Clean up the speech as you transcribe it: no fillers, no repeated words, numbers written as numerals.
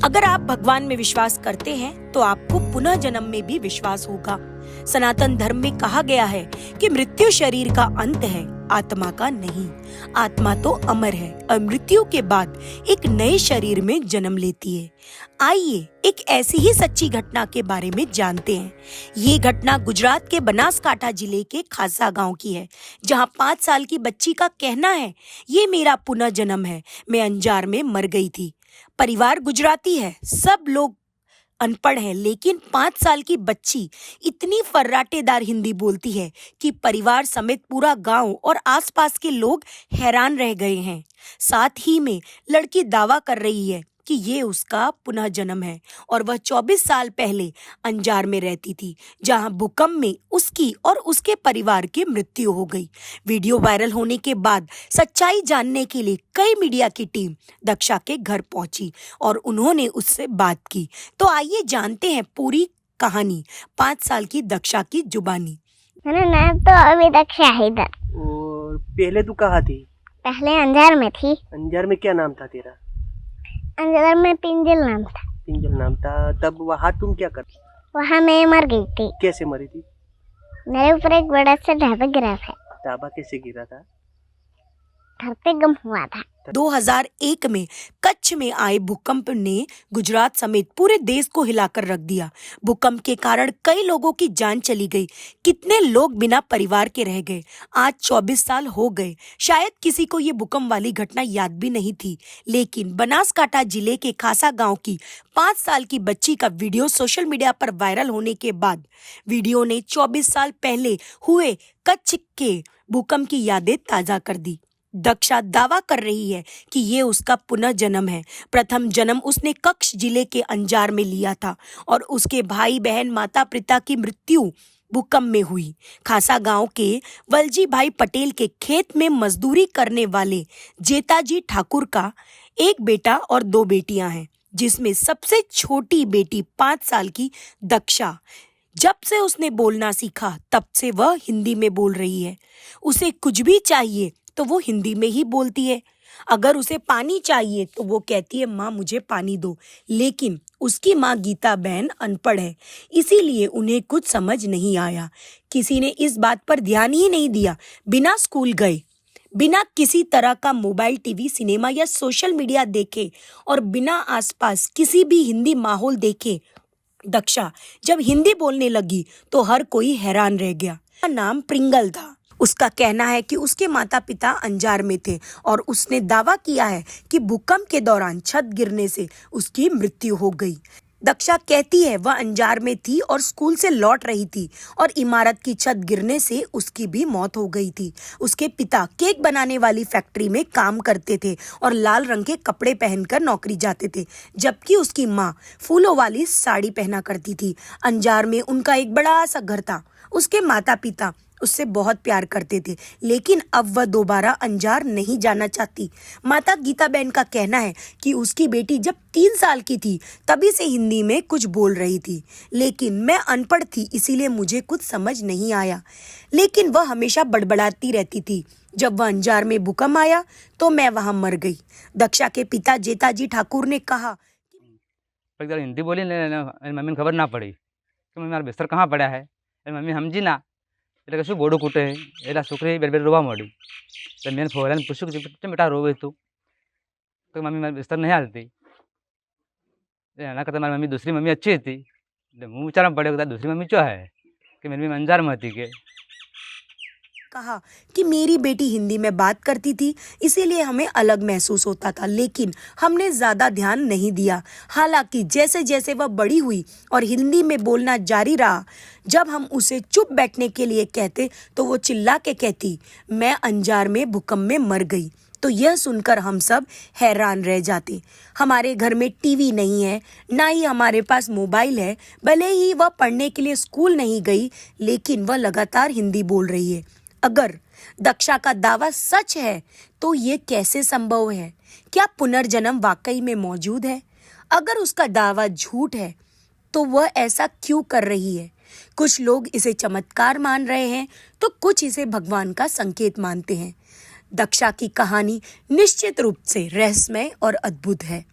अगर आप भगवान में विश्वास करते हैं तो आपको पुनः जन्म में भी विश्वास होगा। सनातन धर्म में कहा गया है कि मृत्यु शरीर का अंत है, आत्मा का नहीं। आत्मा तो अमर है और मृत्यु के बाद एक नए शरीर में जन्म लेती है। आइए एक ऐसी ही सच्ची घटना के बारे में जानते हैं। ये घटना गुजरात के बनासकांठा जिले के खासा गांव की है, जहां 5 साल की बच्ची का कहना है, ये मेरा पुनः जन्म है, मैं अंजार में मर गई थी। परिवार गुजराती है, सब लोग अनपढ़ हैं, लेकिन 5 साल की बच्ची इतनी फर्राटेदार हिंदी बोलती है कि परिवार समेत पूरा गांव और आसपास के लोग हैरान रह गए हैं। साथ ही में लड़की दावा कर रही है कि ये उसका पुनः जन्म है और वह 24 साल पहले अंजार में रहती थी, जहां भूकंप में उसकी और उसके परिवार की मृत्यु हो गई। वीडियो वायरल होने के बाद सच्चाई जानने के लिए कई मीडिया की टीम दक्षा के घर पहुंची और उन्होंने उससे बात की। तो आइए जानते हैं पूरी कहानी 5 साल की दक्षा की जुबानी। मेरा नाम तो अभी दक्षा है इधर। और पहले तू कहाँ थी? पहले अंजार में थी। अंजार में क्या नाम था तेरा? अंजार में पिंजल नाम था। पिंजल नाम था। तब वहाँ तुम क्या करती? वहाँ मैं मर गई थी। कैसे मरी थी? मेरे ऊपर एक बड़ा सा ढाबा गिरा था। ढाबा कैसे गिरा था? घर पे गम हुआ था। 2001 में कच्छ में आए भूकंप ने गुजरात समेत पूरे देश को हिलाकर रख दिया। भूकंप के कारण कई लोगों की जान चली गई, कितने लोग बिना परिवार के रह गए। आज 24 साल हो गए, शायद किसी को ये भूकंप वाली घटना याद भी नहीं थी, लेकिन बनासकांठा जिले के खासा गांव की 5 साल की बच्ची का वीडियो सोशल मीडिया पर वायरल होने के बाद वीडियो ने 24 साल पहले हुए कच्छ के भूकंप की यादें ताजा कर दी। दक्षा दावा कर रही है कि ये उसका पुनः जन्म है। प्रथम जन्म उसने कच्छ जिले के अंजार में लिया था और उसके भाई बहन माता पिता की मृत्यु भूकंप में हुई। खासा गांव के वलजी भाई पटेल के खेत में मजदूरी करने वाले जेताजी ठाकुर का एक बेटा और 2 बेटियां हैं, जिसमें सबसे छोटी बेटी 5 साल की दक्षा। जब से उसने बोलना सीखा तब से वह हिंदी में बोल रही है। उसे कुछ भी चाहिए तो वो हिंदी में ही बोलती है। अगर उसे पानी चाहिए तो वो कहती है, माँ मुझे पानी दो। लेकिन उसकी माँ गीता बहन अनपढ़ है, इसीलिए उन्हें कुछ समझ नहीं आया। किसी ने इस बात पर ध्यान ही नहीं दिया। बिना स्कूल गए, बिना किसी तरह का मोबाइल, टीवी, सिनेमा या सोशल मीडिया देखे और बिना आसपास किसी भी हिंदी माहौल देखे दक्षा जब हिंदी बोलने लगी तो हर कोई हैरान रह गया। उसका नाम प्रिंगल था। उसका कहना है कि उसके माता पिता अंजार में थे और उसने दावा किया है कि भूकंप के दौरान छत गिरने से उसकी मृत्यु हो गई। दक्षा कहती है वह अंजार में थी और स्कूल से लौट रही थी और इमारत की छत गिरने से उसकी भी मौत हो गई थी। उसके पिता केक बनाने वाली फैक्ट्री में काम करते थे और लाल रंग के कपड़े पहनकर नौकरी जाते थे, जबकि उसकी माँ फूलों वाली साड़ी पहना करती थी। अंजार में उनका एक बड़ा सा घर था। उसके माता पिता उससे बहुत प्यार करते थे, लेकिन अब वह दोबारा अंजार नहीं जाना चाहती। माता गीता बहन का कहना है कि उसकी बेटी जब 3 साल की थी तभी से हिंदी में कुछ बोल रही थी, लेकिन मैं अनपढ़ थी इसीलिए मुझे कुछ समझ नहीं आया। लेकिन वह हमेशा बड़बड़ाती रहती थी। जब वह अंजार में भूकंप आया तो मैं वहां मर गई। दक्षा के पिता जेताजी ठाकुर ने कहा, हिंदी बोली मम्मी खबर ना पड़ी कि मम्मी मारा बिस्तर कहाँ पड़ा है। मम्मी समझी ना એટલે શું બોડું કૂટે એટલે છોકરી બે રોવા મળી એટલે મેં ફોરાને પૂછ્યું કે કેમ બેટા રોવે તું, તો મમ્મી મારી બિસ્તર નહીં હાલતી। એના કરતાં મારી મમ્મી दूसरी મમ્મી अच्छी હતી એટલે હું વિચારવા પડ્યો કે दूसरी મમ્મી ચો है कि मेरी मम्मी अंजाરમાં હતી કે। कहा कि मेरी बेटी हिंदी में बात करती थी इसीलिए हमें अलग महसूस होता था, लेकिन हमने ज्यादा ध्यान नहीं दिया। हालांकि जैसे जैसे वह बड़ी हुई और हिंदी में बोलना जारी रहा, जब हम उसे चुप बैठने के लिए कहते तो वो चिल्ला के कहती, मैं अंजार में भूकंप में मर गई। तो यह सुनकर हम सब हैरान रह जाते। हमारे घर में टीवी नहीं है, ना ही हमारे पास मोबाइल है। भले ही वह पढ़ने के लिए स्कूल नहीं गई, लेकिन वह लगातार हिंदी बोल रही है। अगर दक्षा का दावा सच है तो ये कैसे संभव है? क्या पुनर्जन्म वाकई में मौजूद है? अगर उसका दावा झूठ है तो वह ऐसा क्यों कर रही है? कुछ लोग इसे चमत्कार मान रहे हैं तो कुछ इसे भगवान का संकेत मानते हैं। दक्षा की कहानी निश्चित रूप से रहस्यमय और अद्भुत है।